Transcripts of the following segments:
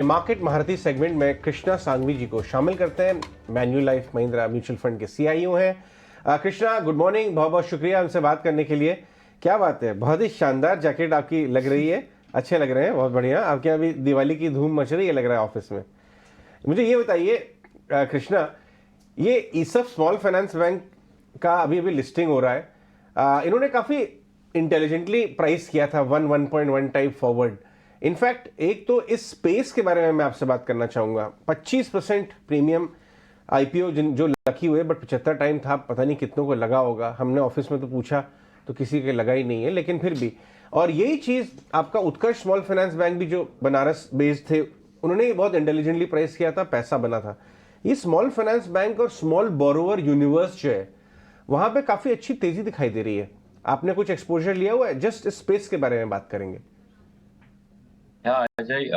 Market महारथी segment में कृष्णा सांघवी जी को शामिल करते हैं। मैन्युलाइफ महिंद्रा म्यूचुअल फंड के सीईओ हैं। Krishna, good morning. बहुत बहुत शुक्रिया हमसे बात करने के लिए। क्या बात है, बहुत ही शानदार जैकेट आपकी लग रही है, अच्छे लग रहे हैं, बहुत बढ़िया। आपके अभी दिवाली की धूम मच रही है लग रहा है ऑफिस में। मुझे ये बताइए कृष्णा, ये ईसफ स्मॉल फाइनेंस बैंक का अभी अभी लिस्टिंग हो रहा है। इन्होंने काफ़ी इंटेलिजेंटली प्राइस किया था 1.1 टाइप फॉरवर्ड। इनफैक्ट एक तो इस स्पेस के बारे में मैं आपसे बात करना चाहूँगा। 25% प्रीमियम आईपीओ जो लकी हुए, बट 75 टाइम था, पता नहीं कितनों को लगा होगा। हमने ऑफिस में तो पूछा तो किसी के लगा ही नहीं है, लेकिन फिर भी। और यही चीज़ आपका उत्कर्ष स्मॉल फाइनेंस बैंक भी, जो बनारस बेस्ड थे, उन्होंने बहुत इंटेलिजेंटली प्राइस किया था, पैसा बना था। ये स्मॉल फाइनेंस बैंक और स्मॉल बोरोवर यूनिवर्स जो है, वहां पे काफी अच्छी तेजी दिखाई दे रही है। आपने कुछ एक्सपोजर लिया हुआ है? जस्ट इस स्पेस के बारे में बात करेंगे। या Ajay,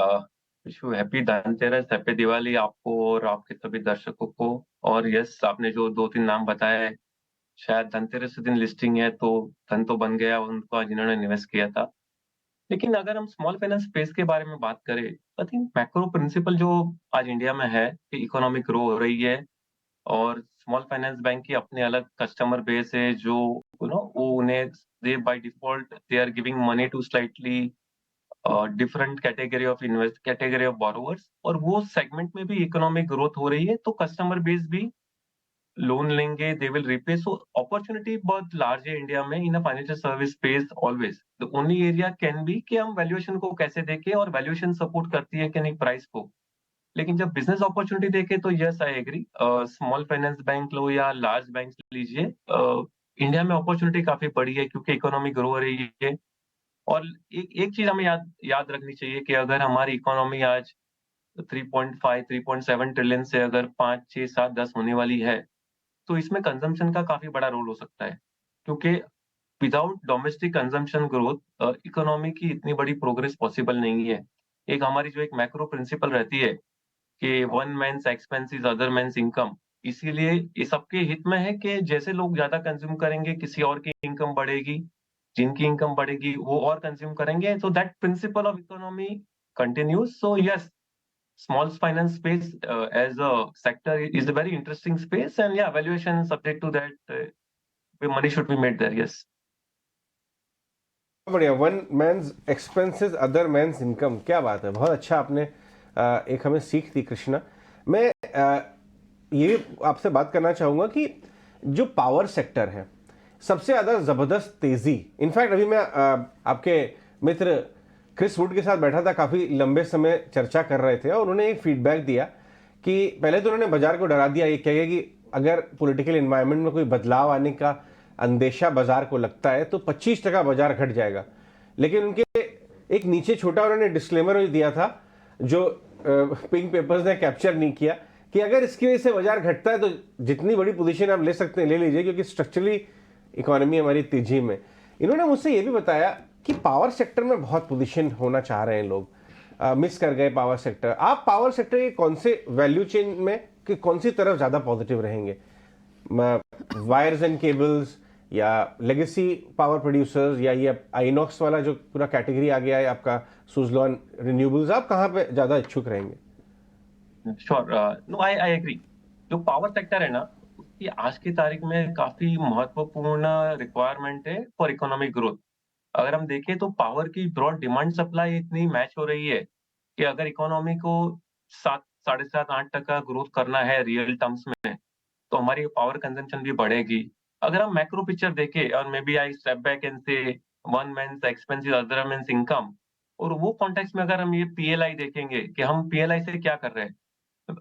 wish you happy Dhanteras, happy Diwali आपको और आपके सभी दर्शकों को। और यस, आपने जो दो तीन नाम बताए, शायद धनतेरस के दिन लिस्टिंग है तो धन तो बन गया उनको जिन्होंने इन्वेस्ट किया था। लेकिन अगर हम स्मॉल फाइनेंस स्पेस के बारे में बात करें, आई थिंक मैक्रो प्रिंसिपल जो आज इंडिया में है कि इकोनॉमी ग्रो हो रही है और स्मॉल फाइनेंस बैंक की अपने अलग कस्टमर बेस है जो वो उन्हें they by default they are giving money to slightly different category of borrowers, और वो सेगमेंट में भी इकोनॉमिक ग्रोथ हो रही है तो कस्टमर बेस भी लोन लेंगे, they will repay. So opportunity बहुत लार्ज है इंडिया में in a financial service space. Always the only area can be कि हम वैल्यूएशन को कैसे देखें और वैल्यूएशन सपोर्ट करती है कि नहीं प्राइस को। लेकिन जब बिजनेस अपॉर्चुनिटी देखे तो yes, I agree. Small finance bank लो या लार्ज बैंक लीजिए, इंडिया में अपॉर्चुनिटी काफी बड़ी है क्योंकि इकोनॉमी ग्रो हो रही है। और एक एक चीज हमें याद याद रखनी चाहिए कि अगर हमारी इकोनॉमी आज 3.5 3.7 ट्रिलियन से अगर 5 6 7 10 होने वाली है, तो इसमें कंजम्पशन का काफी बड़ा रोल हो सकता है। क्योंकि without domestic consumption growth economy की इतनी बड़ी प्रोग्रेस पॉसिबल नहीं है। एक हमारी जो एक मैक्रो प्रिंसिपल रहती है कि one man's expense is other man's income. इसीलिए ये सबके हित में है कि जैसे लोग ज्यादा कंज्यूम करेंगे, किसी और की इनकम बढ़ेगी, जिनकी इनकम बढ़ेगी वो और कंज्यूम करेंगे। So that principle of economy continues. So yes, small finance space as a sector is a very interesting space, and yeah, valuation subject to that, money should be made there. Yes. बढ़िया। One man's expenses other man's income, क्या बात है, बहुत अच्छा। आपने एक हमें सीख दी कृष्णा। मैं ये आपसे बात करना चाहूँगा कि जो पावर सेक्टर है, सबसे ज़्यादा ज़बरदस्त तेज़ी। इनफैक्ट अभी मैं आपके मित्र क्रिस वुड के साथ बैठा था, काफ़ी लंबे समय चर्चा कर रहे थे, और उन्होंने एक फीडबैक दिया कि पहले तो उन्होंने बाजार को डरा दिया, ये कह गया कि अगर पॉलिटिकल इन्वायरमेंट में कोई बदलाव आने का अंदेशा बाजार को लगता है तो 25% बाजार घट जाएगा। लेकिन उनके एक नीचे छोटा उन्होंने डिस्क्लेमर दिया था, जो पिंक पेपर्स ने कैप्चर नहीं किया, कि अगर इसकी वजह से बाजार घटता है तो जितनी बड़ी पोजीशन आप ले सकते हैं ले लीजिए, क्योंकि स्ट्रक्चरली इकोनॉमी हमारी तेजी में। इन्होंने मुझसे ये भी बताया कि पावर सेक्टर में बहुत पोजीशन होना चाह रहे हैं लोग, मिस कर गए पावर सेक्टर। आप पावर सेक्टर के कौन से वैल्यू चेन में कि कौन सी तरफ ज़्यादा पॉजिटिव रहेंगे? वायर्स एंड केबल्स, या लेगेसी पावर प्रोड्यूसर्स, या ये आइनॉक्स वाला जो पूरा कैटेगरी आ गया है आपका, सुजलॉन रिन्यूएबल्स, आप कहाँ पे ज़्यादा इच्छुक रहेंगे? श्योर। No, I agree. जो पावर सेक्टर है ना, उसकी आज की तारीख में काफी महत्वपूर्ण रिक्वायरमेंट है फॉर इकोनॉमिक ग्रोथ। अगर हम देखें तो पावर की ब्रॉड डिमांड सप्लाई इतनी मैच हो रही है कि अगर इकोनॉमी को 7 7.5 8% ग्रोथ करना है रियल टर्म्स में, तो हमारी पावर कंजम्पशन भी बढ़ेगी। अगर हम मैक्रो पिक्चर देखें और maybe I step back and say one man's expense is other man's income, और वो कॉन्टेक्स्ट में अगर हम ये पीएलआई देखेंगे कि हम पीएलआई से क्या कर रहे हैं,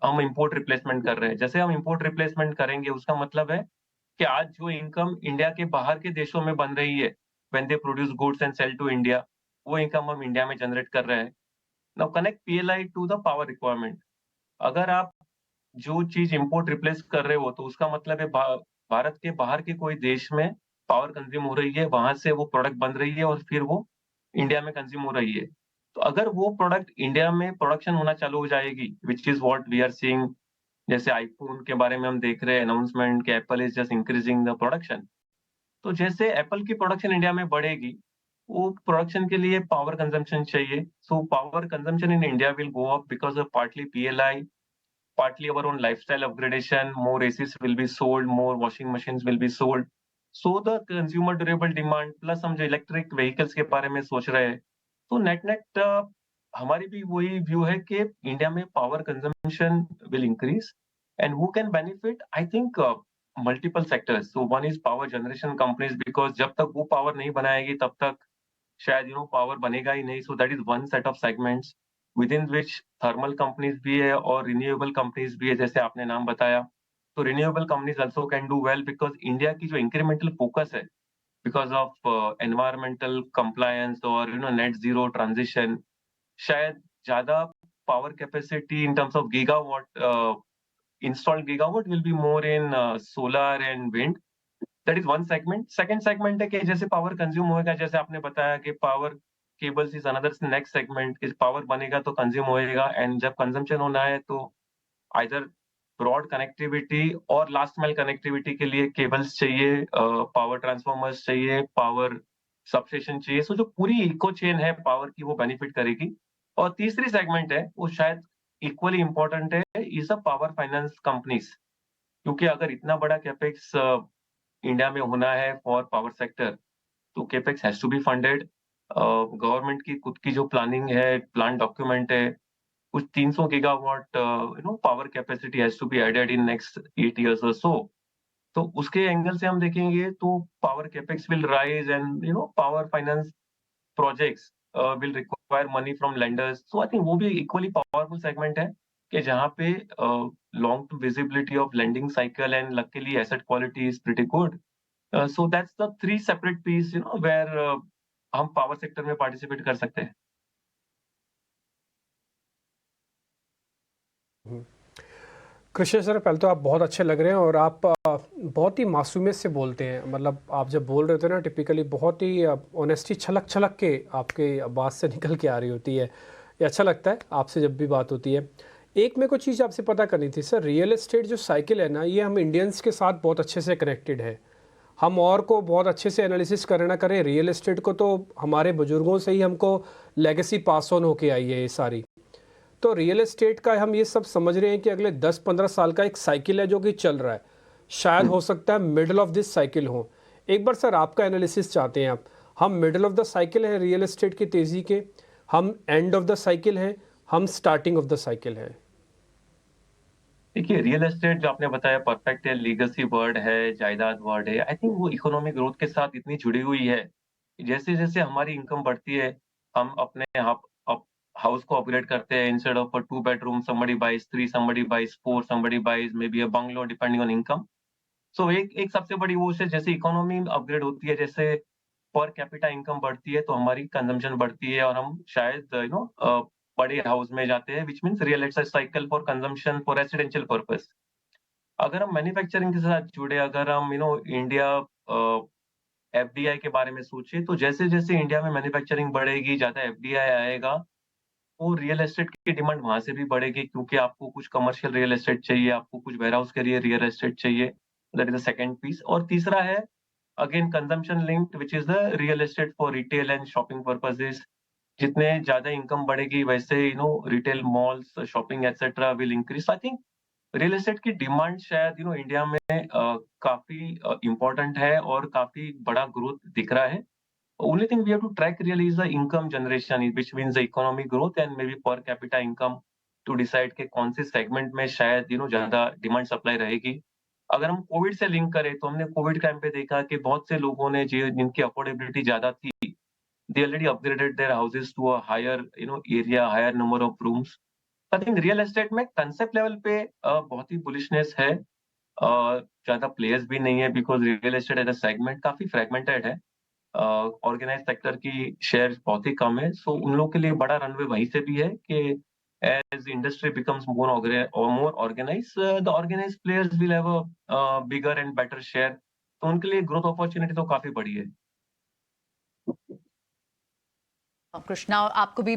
हम इंपोर्ट रिप्लेसमेंट कर रहे हैं। जैसे हम इंपोर्ट रिप्लेसमेंट करेंगे उसका मतलब है कि आज जो इनकम इंडिया के बाहर के देशों में बन रही है, when they produce goods and sell to India, वो इनकम हम इंडिया में जनरेट कर रहे हैं। Now connect PLI to the power requirement. अगर आप जो चीज इंपोर्ट रिप्लेस कर रहे हो तो उसका मतलब है भारत के बाहर के कोई देश में पावर कंज्यूम हो रही है, वहां से वो प्रोडक्ट बन रही है और फिर वो इंडिया में कंज्यूम हो रही है। तो अगर वो प्रोडक्ट इंडिया में प्रोडक्शन होना चालू हो जाएगी, which is what we are seeing. जैसे आईफोन के बारे में हम देख रहे हैं अनाउंसमेंट कि Apple is just increasing the production. तो जैसे एप्पल की प्रोडक्शन इंडिया में बढ़ेगी, वो प्रोडक्शन के लिए पावर कंजम्पशन चाहिए. So power consumption in India will go up because of partly PLI, partly our own lifestyle upgradation, more ACs will be sold, more washing machines will be sold. So the consumer durable demand plus हम जो electric vehicles के बारे में सोच रहे हैं, तो net net हमारी भी वही व्यू है कि इंडिया में power consumption will increase and who can benefit I think multiple sectors. So one is power generation companies because जब तक वो पावर नहीं बनाएगी तब तक शायद पावर बनेगा ही नहीं. So that is one set of segments within which thermal companies भी है और रिन्यूएबल कंपनीज भी है, जैसे आपने नाम बताया. तो renewable companies also can do well because India की जो इंक्रीमेंटल फोकस है बिकॉज ऑफ एनवायरमेंटल कंप्लायंस और नेट जीरो ट्रांजिशन, शायद ज्यादा power capacity in terms of gigawatt installed gigawatt will be more in solar and wind. That is one segment. Second segment है कि जैसे power consume होएगा, जैसे आपने बताया कि power cables is another next segment. कि पावर बनेगा तो कंज्यूम होएगा एंड जब कंजम्पशन होना है तो आइदर ब्रॉड कनेक्टिविटी और लास्ट माइल कनेक्टिविटी के लिए केबल्स चाहिए, पावर ट्रांसफॉर्मर्स चाहिए, पावर सबस्टेशन चाहिए. सो जो पूरी इको चेन है पावर की वो बेनिफिट करेगी. और तीसरी सेगमेंट है वो शायद इक्वली इंपॉर्टेंट है, is a power finance companies. क्योंकि अगर इतना बड़ा कैपेक्स इंडिया में होना है फॉर पावर सेक्टर तो capex has to be funded. Government की खुद की जो प्लानिंग है, प्लान डॉक्यूमेंट है, कुछ 300 gigawatt power capacity has to be added in next 8 years और सो. तो उसके एंगल से हम देखेंगे तो power capex will rise and power finance projects will require money from lenders. So I think वो भी इक्वली पावरफुल सेगमेंट है कि जहाँ पे long term visibility of lending cycle and luckily asset quality is pretty good. So that's the three separate piece, where हम power sector में participate कर सकते हैं. कृष्ण सर, पहले तो आप बहुत अच्छे लग रहे हैं और आप बहुत ही मासूमियत से बोलते हैं. मतलब आप जब बोल रहे थे ना, टिपिकली बहुत ही ऑनेस्टी छलक छलक के आपके बात से निकल के आ रही होती है. ये अच्छा लगता है आपसे जब भी बात होती है. एक मेरे को चीज़ आपसे पता करनी थी सर. रियल एस्टेट जो साइकिल है ना, ये हम इंडियंस के साथ बहुत अच्छे से कनेक्टेड है. हम और को बहुत अच्छे से एनालिसिस करना करें रियल एस्टेट को, तो हमारे बुजुर्गों से ही हमको लेगेसी पास ऑन होके आई है ये सारी. तो रियल एस्टेट का हम ये सब समझ रहे हैं कि अगले 10-15 साल का एक साइकिल है जो कि चल रहा है. शायद हो सकता है मिडल ऑफ दिस साइकिल हो. एक बार सर आपका एनालिसिस चाहते हैं आप. हम मिडल ऑफ द साइकिल है रियल एस्टेट की तेज़ी के, हम एंड ऑफ द साइकिल है, हम स्टार्टिंग ऑफ द साइकिल है? देखिए, रियल एस्टेट जो आपने बताया परफेक्ट है, लीगेसी वर्ड है, जायदाद वर्ड है. आई थिंक वो इकोनॉमिक ग्रोथ के साथ इतनी जुड़ी हुई है. जैसे जैसे हमारी इनकम बढ़ती है, हम अपने हाउस को अपग्रेड करते हैं. Instead of 2 bedroom somebody buys 3, somebody buys 4, somebody buys maybe a bungalow depending on income. सो एक एक सबसे बड़ी वो है, जैसे इकोनॉमी अपग्रेड होती है, जैसे पर कैपिटा इनकम बढ़ती है तो हमारी कंजम्पशन बढ़ती है और हम शायद बड़े हाउस में जाते हैं, which means real estate cycle for consumption for residential purpose. अगर हम मैन्युफैक्चरिंग के साथ जुड़े, अगर हम इंडिया एफडीआई के बारे में सोचे, तो जैसे जैसे इंडिया में मैन्युफैक्चरिंग बढ़ेगी, ज्यादा एफडीआई आएगा, वो रियल एस्टेट की डिमांड वहां से भी बढ़ेगी, क्योंकि आपको कुछ कमर्शियल रियल एस्टेट चाहिए, आपको कुछ वेयरहाउस के लिए रियल एस्टेट चाहिए. That is the second piece. और तीसरा है again consumption linked, which is the real estate for retail and shopping purposes. जितने ज्यादा इनकम बढ़ेगी वैसे retail malls, shopping etcetera will increase. I think real estate की demand शायद इंडिया में काफी इम्पोर्टेंट है और काफी बड़ा ग्रोथ दिख रहा है. Only thing we have to track really is the income generation, which means the economic growth and maybe per capita income to decide कि कौन से सेगमेंट में शायद ज्यादा डिमांड सप्लाई रहेगी. अगर हम कोविड से लिंक करें तो हमने कोविड टाइम पे देखा कि बहुत से लोगों ने जिनकी अफोर्डेबिलिटी ज्यादा थी, they already upgraded their houses to a higher area, higher number of rooms. I think real estate में कंसेप्ट लेवल पे बहुत ही बुलिशनेस है. ज्यादा प्लेयर्स भी नहीं है because real estate as a segment काफी फ्रेगमेंटेड है. ऑर्गेनाइज सेक्टर की शेयर बहुत ही कम है. सो उन लोगों के लिए बड़ा रनवे वहीं से भी है कि as industry becomes more organise, the organise players will have a bigger and better share. तो उनके लिए ग्रोथ अपॉर्चुनिटी तो काफी बड़ी है. कृष्णा, और आपको भी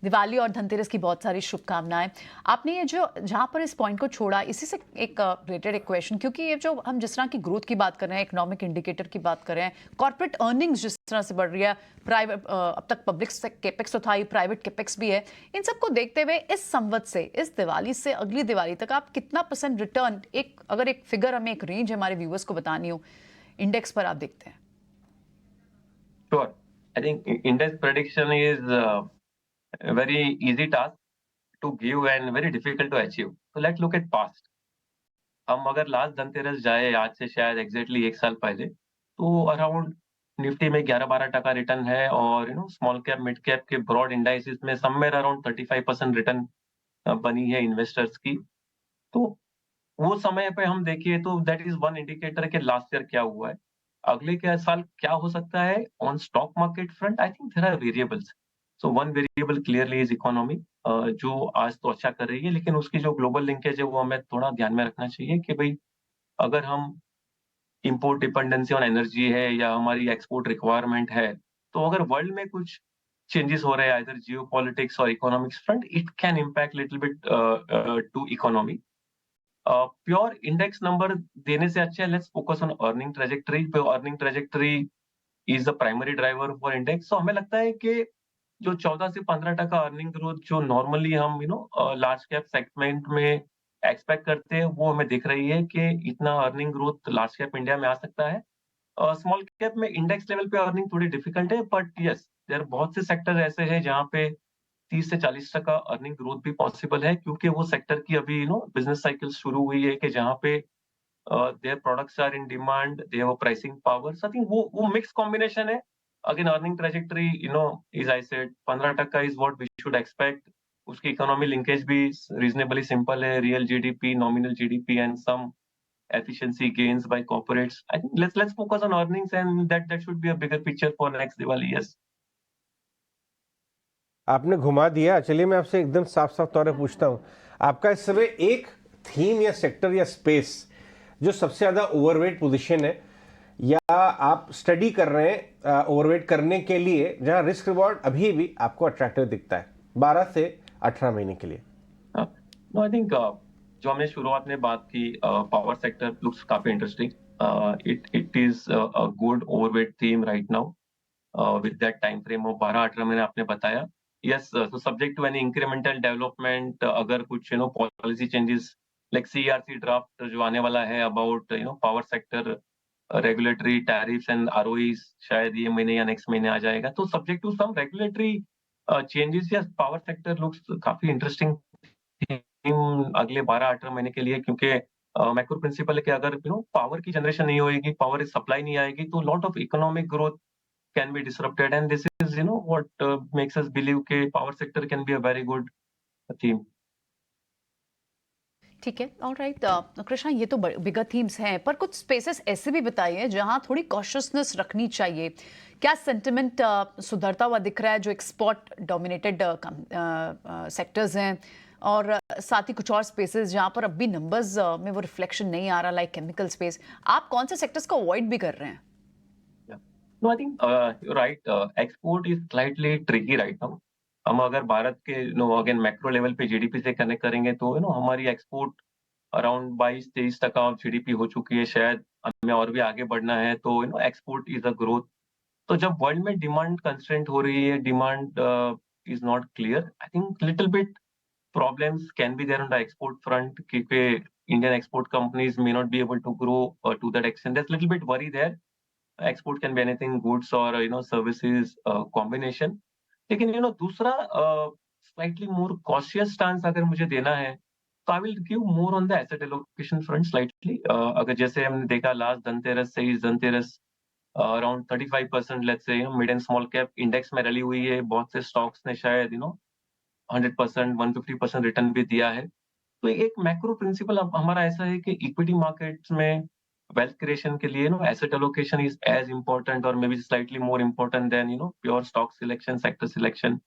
दिवाली और धनतेरस की बहुत सारी शुभकामनाएं। आपने ये जो जहाँ पर इस पॉइंट को छोड़ा, इसी से एक रिलेटेड एक क्वेश्चन, क्योंकि ये जो हम जिस तरह की ग्रोथ की बात कर रहे हैं, इकोनॉमिक इंडिकेटर की बात कर रहे हैं, कॉर्पोरेट अर्निंग्स जिस तरह से बढ़ रही है, प्राइवेट अब तक पब्लिक कैपेक्स तो था ही, प्राइवेट कैपेक्स भी है, इन सबको देखते हुए इस संवत से, इस दिवाली से अगली दिवाली तक आप कितना % रिटर्न, एक अगर एक फिगर हमें, एक रेंज हमारे व्यूअर्स को बतानी हो, इंडेक्स पर आप देखते हैं? Sure. I think index prediction is a very easy task to give and very difficult to achieve. So let's look at past. हम अगर लास्ट धनतेरस जाए आज से शायद एग्जैक्टली 1 साल पहले, तो अराउंड निफ्टी में 11-12% रिटर्न है और स्मॉल कैप मिड कैप के ब्रॉड इंडाइसिस में समवेयर अराउंड 35% रिटर्न बनी है इन्वेस्टर्स की। तो वो समय पे हम देखिए तो दैट इज वन इंडिकेटर के लास्ट ईयर क्या हुआ है, अगले के साल क्या हो सकता है। On stock market front I think there are variables. So one variable clearly is economy, जो आज तो अच्छा कर रही है, लेकिन उसकी जो ग्लोबल लिंकेज है वो हमें थोड़ा ध्यान में रखना चाहिए कि भाई अगर हम इंपोर्ट डिपेंडेंसी ऑन एनर्जी है या हमारी एक्सपोर्ट रिक्वायरमेंट है, तो अगर वर्ल्ड में कुछ चेंजेस हो रहे हैं इधर जियो पॉलिटिक्स और economics front, it can impact little bit to economy. Pure index number देने से अच्छा है let's focus on earning trajectory. Earning trajectory is the primary driver for index. So हमें लगता है कि जो 14 से 15% अर्निंग ग्रोथ जो नॉर्मली हम लार्ज कैप सेगमेंट में एक्सपेक्ट करते हैं, वो हमें दिख रही है कि इतना earning growth large cap India में आ सकता है। स्मॉल कैप में इंडेक्स लेवल पे अर्निंग थोड़ी डिफिकल्ट है, बट यस देयर बहुत से सेक्टर ऐसे हैं जहाँ पे 30 से 40% अर्निंग ग्रोथ भी पॉसिबल है, क्योंकि वो सेक्टर की अभी बिजनेस साइकिल शुरू हुई है कि जहाँ पे there products are in demand, they have a pricing power. So I think वो मिक्स कॉम्बिनेशन है। Again earning trajectory is I said 15% is what we should expect. उसकी इकोनॉमी लिंकेज भी रीजनेबली सिंपल है, real GDP, nominal GDP and some efficiency gains by corporates. I think let's focus on earnings, and that should be a bigger picture for next Diwali. Yes. आपने घुमा दिया। चलिए मैं आपसे एकदम साफ साफ तौर पे पूछता हूँ, आपका इस समय एक थीम या सेक्टर या स्पेस जो सबसे ज़्यादा ओवरवेट पोजीशन है या आप स्टडी कर रहे हैं ओवरवेट करने के लिए, जहाँ रिस्क रिवॉर्ड अभी भी आपको अट्रैक्टिव दिखता है 12 से 18 महीने के लिए? No, I think जो हमने शुरुआत में बात की, पावर सेक्टर लुक्स काफी interesting. It is a good overweight theme right now with that time frame of 12-18 महीने आपने बताया। Yes, so subject to any incremental development, अगर कुछ policy changes like CRC draft जो आने वाला है about power sector regulatory tariffs and ROEs, शायद ये महीने या नेक्स्ट महीने आ जाएगा। तो subject to some regulatory changes, या पावर सेक्टर लुक्स काफी इंटरेस्टिंग अगले 12-18 महीने के लिए, क्योंकि मैक्रो प्रिंसिपल है कि अगर पावर की जनरेशन नहीं होगी, पावर सप्लाई नहीं आएगी, तो lot of economic growth can be disrupted, and this is what makes us believe कि power sector can be a very good theme. ठीक है, ऑलराइट कृष्णा, ये तो बिगर थीम्स हैं, पर कुछ स्पेसेस ऐसे भी बताइए जहां थोड़ी कॉशियसनेस रखनी चाहिए। क्या सेंटिमेंट सुधरता हुआ दिख रहा है जो एक्सपोर्ट डोमिनेटेड सेक्टर्स हैं, और साथ ही कुछ और स्पेसेस जहां पर अब भी नंबर्स में वो रिफ्लेक्शन नहीं आ रहा, लाइक केमिकल स्पेस? आप कौन से सेक्टर्स को अवॉइड भी कर रहे हैं? No, I think you're right. Export is slightly tricky right now. हम अगर भारत के अगेन मैक्रो लेवल पे जीडीपी से कनेक्ट करेंगे तो हमारी एक्सपोर्ट अराउंड 22-23% ऑफ जीडीपी हो चुकी है। शायद हमें और भी आगे बढ़ना है, तो एक्सपोर्ट इज अ ग्रोथ। तो जब वर्ल्ड में डिमांड कंस्ट्रेंट हो रही है, demand is not clear, I think little bit problems can be there on the export front, क्योंकि Indian export companies may not be able to grow to that extent. There's a little bit worry there. Export can be anything, goods or services combination. लेकिन दूसरा slightly more cautious stance अगर मुझे देना है, तो I will give more on the asset allocation front slightly. अगर जैसे हमने देखा लास्ट धनतेरस से इस Dhanteras around 35% let's say mid and small cap index में रैली हुई है। बहुत से स्टॉक्स ने शायद 100%, 150% रिटर्न भी दिया है। तो एक मैक्रो प्रिंसिपल हमारा ऐसा है कि इक्विटी मार्केट्स में वेल्थ क्रिएशन के लिए asset allocation is as important और maybe slightly more important than pure stock selection, sector selection.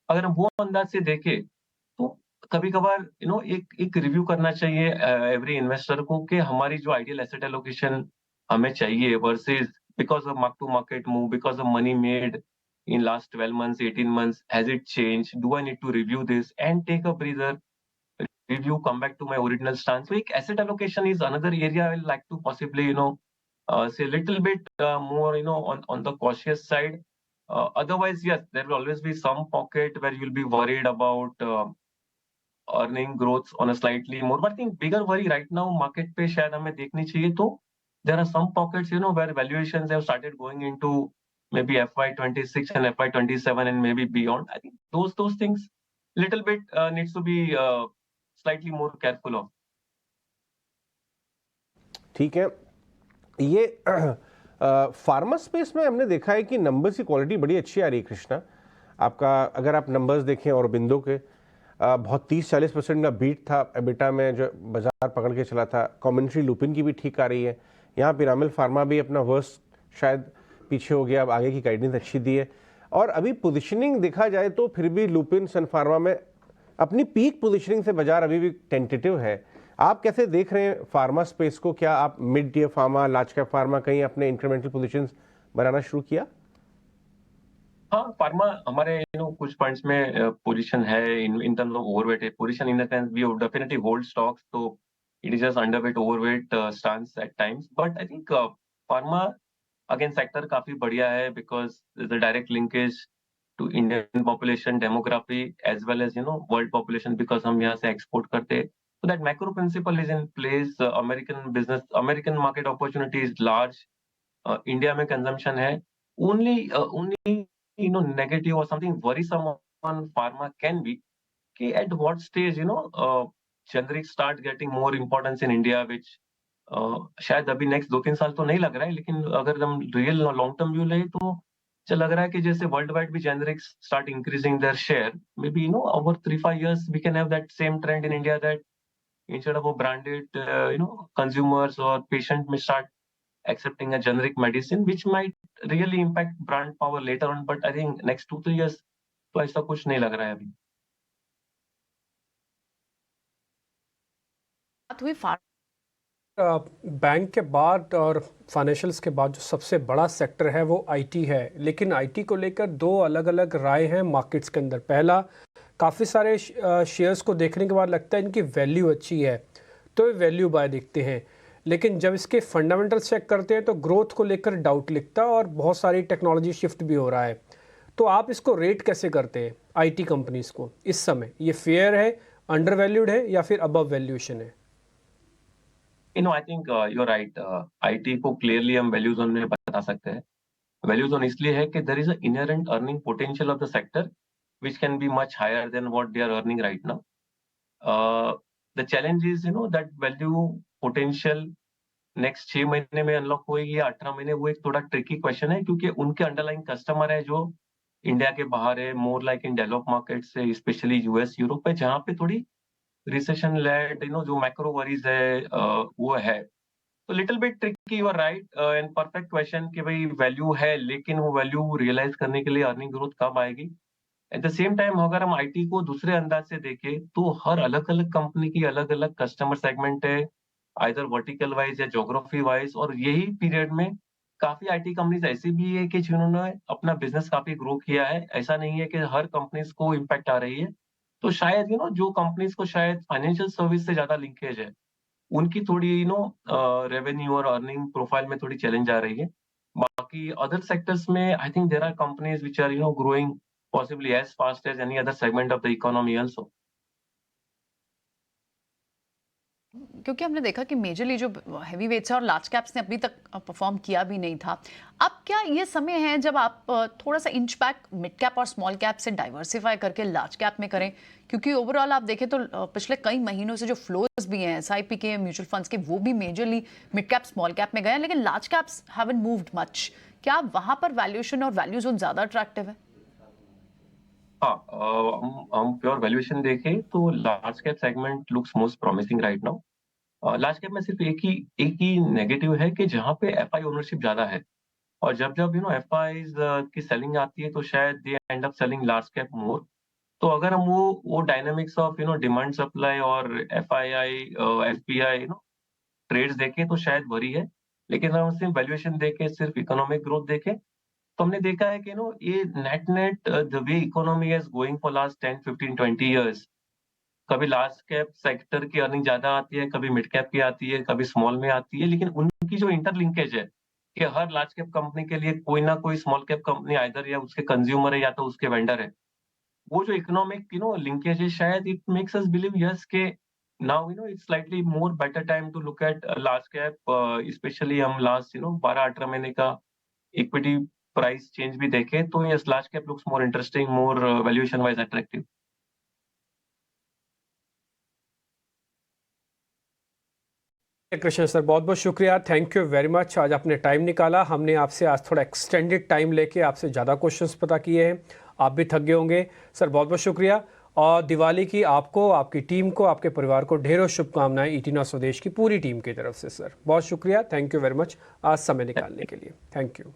अगर हम वो अंदाज से देखें तो कभी कभार एक रिव्यू करना चाहिए एवरी इन्वेस्टर को कि हमारी जो आइडियल एसेट एलोकेशन हमें चाहिए versus because of mark to market move, because of money made, in last 12 months, 18 months? Has it changed? Do I need to review this and take a breather, review, come back to my original stance? So asset allocation is another area I will like to possibly, say a little bit more, on the cautious side. Otherwise, yes, there will always be some pocket where you'll be worried about earning growth on a slightly more. But I think bigger worry right now market पे शायद हमें देखनी चाहिए तो there are some pockets, where valuations have started going into maybe FY26 and FY27 and maybe beyond. I think those things little bit needs to be slightly more careful of. ठीक है, ये pharma space में हमने देखा है कि numbers की quality बड़ी अच्छी आ रही है कृष्णा। आपका अगर आप नंबर्स देखें और बिंदु के बहुत 30-40% का बीट था एबिटा में जो बाजार पकड़ के चला था। कमेंट्री लुपिन की भी ठीक आ रही है। यहाँ पिरामिल फार्मा भी अपना वर्स्ट शायद पीछे हो गया, अब आगे की गाइडेंस अच्छी दी है। और अभी पोजीशनिंग देखा जाए तो फिर भी लुपिन सन फार्मा में अपनी पीक पोजीशनिंग से बाजार अभी भी टेंटेटिव है। आप कैसे देख रहे हैं फार्मा स्पेस को? क्या आप mid tier pharma, large cap pharma कहीं अपने इंक्रीमेंटल पोजीशंस बनाना शुरू किया? हाँ, फार्मा हमारे कुछ फंड्स में पोजीशन है इन टर्म्स ऑफ ओवरवेट है position in the sense we definitely hold stocks, तो it is just underweight overweight stance at times. But I think pharma again sector काफी बढ़िया है because there is a direct linkage to Indian population demography as well as world population because हम यहाँ से export करते हैं। So that macro principle is in place. American market opportunity is large. India में consumption है. Only negative or something worrisome on pharma can be कि at what stage generic start getting more importance in India, which शायद अभी next 2-3 साल तो नहीं लग रहा है, लेकिन अगर हम रियल लॉन्ग टर्म व्यू ले तो चल लग रहा है कि जैसे वर्ल्ड वाइड भी generics start increasing their share, may be over 3-5 years we can have that same trend in India that instead of a branded consumers or patient may start accepting a generic medicine which might really impact brand power later on, but I think next 2-3 years तो ऐसा कुछ नहीं लग रहा है अभी। बात हुई बैंक के बाद और फाइनेंशियल्स के बाद जो सबसे बड़ा सेक्टर है वो आईटी है, लेकिन आईटी को लेकर दो अलग अलग राय हैं मार्केट्स के अंदर। पहला, काफ़ी सारे शेयर्स को देखने के बाद लगता है इनकी वैल्यू अच्छी है तो ये वैल्यू बाय दिखते हैं, लेकिन जब इसके फंडामेंटल्स चेक करते हैं तो ग्रोथ को लेकर डाउट लिखता है और बहुत सारी टेक्नोलॉजी शिफ्ट भी हो रहा है। तो आप इसको रेट कैसे करते हैं आईटी कंपनीज को इस समय? ये फेयर है, अंडर वैल्यूड है या फिर अबव वैल्यूएशन है? I think you're right. IT को clearly हम वैल्यू जोन में बता सकते हैं। वैल्यू जोन इसलिए है कि there is an inherent earning potential of the sector which can be much higher than what they are earning right now. The challenge is that value potential next 6 महीने में unlock होगी या 18 महीने, वो एक थोड़ा ट्रिकी क्वेश्चन है क्योंकि उनके अंडरलाइंग कस्टमर है जो इंडिया के बाहर है, more like in develop markets है, स्पेशली यूएस यूरोप है, जहाँ पे थोड़ी रिसेशन लेड जो मैक्रो वरीज है वो है। तो little bit tricky, you are right and perfect question कि भाई वैल्यू है लेकिन वो वैल्यू रियलाइज करने के लिए अर्निंग ग्रोथ कब आएगी। एट द सेम टाइम अगर हम आईटी को दूसरे अंदाज से देखें तो हर अलग अलग कंपनी की अलग अलग कस्टमर सेगमेंट है, आइदर वर्टिकल वाइज या ज्योग्राफी वाइज, और यही पीरियड में काफी आईटी कंपनीज ऐसी भी है कि जिन्होंने अपना बिजनेस काफी ग्रो किया है। ऐसा नहीं है कि हर कंपनीज को इम्पैक्ट आ रही है। तो शायद जो कंपनीज को शायद फाइनेंशियल सर्विस से ज्यादा लिंकेज है उनकी थोड़ी रेवेन्यू और अर्निंग प्रोफाइल में थोड़ी चैलेंज आ रही है। बाकी अदर सेक्टर्स में I think there are companies which are growing possibly as fast as any other segment of the economy also. क्योंकि हमने देखा कि मेजरली जो हैवी वेट्स है और लार्ज कैप्स ने अभी तक परफॉर्म किया भी नहीं था। अब क्या ये समय है जब आप थोड़ा सा इंच बैक मिड कैप और स्मॉल कैप से डाइवर्सिफाई करके लार्ज कैप में करें? क्योंकि ओवरऑल आप देखें तो पिछले कई महीनों से जो फ्लोज भी हैं एसआईपी के, म्यूचुअल फंड्स के, वो भी majorly mid cap small cap में गए हैं, लेकिन large caps haven't moved much. क्या वहां पर वैल्यूएशन और वैल्यू जोन ज्यादा अट्रैक्टिव है? हाँ, हम प्योर वैल्यूएशन देखें तो large cap segment looks most promising right now. Large cap में सिर्फ एक ही नेगेटिव है कि जहाँ पे एफआई ओनरशिप ज्यादा है, और जब एफआईज की सेलिंग आती है तो शायद they end up selling large cap more. तो अगर हम वो डायनामिक्स ऑफ डिमांड सप्लाई और एफआईआई एफपीआई ट्रेड्स देखें तो शायद वरी है, लेकिन अगर हम सिर्फ वैल्यूएशन देखें, सिर्फ इकोनॉमिक ग्रोथ देखें तो हमने देखा है कि ये net the way economy is going for last 10, 15, 20 years, कभी लार्ज कैप सेक्टर की अर्निंग ज्यादा आती है, कभी मिड कैप की आती है, कभी स्मॉल में आती है, लेकिन उनकी जो इंटरलिंकेज है कि हर लार्ज कैप कंपनी के लिए कोई ना कोई स्मॉल कैप कंपनी आइदर या उसके कंज्यूमर है या तो उसके वेंडर है। वो जो इकोनॉमिक लिंकेज है, शायद it makes us believe yes के now it's slightly more better time to look at large cap, specially हम लास्ट 12-18 महीने का इक्विटी प्राइस चेंज भी देखें तो yes large cap looks more interesting, more valuation wise attractive. Krishna sir, बहुत बहुत शुक्रिया, थैंक यू वेरी मच। आज आपने टाइम निकाला, हमने आपसे आज थोड़ा एक्सटेंडेड टाइम लेके आपसे ज़्यादा क्वेश्चंस पता किए हैं, आप भी थक गए होंगे। सर बहुत बहुत शुक्रिया, और दिवाली की आपको, आपकी टीम को, आपके परिवार को ढेरों शुभकामनाएं ईटीना स्वदेश की पूरी टीम की तरफ से। सर बहुत शुक्रिया, थैंक यू वेरी मच आज समय निकालने के लिए, थैंक यू।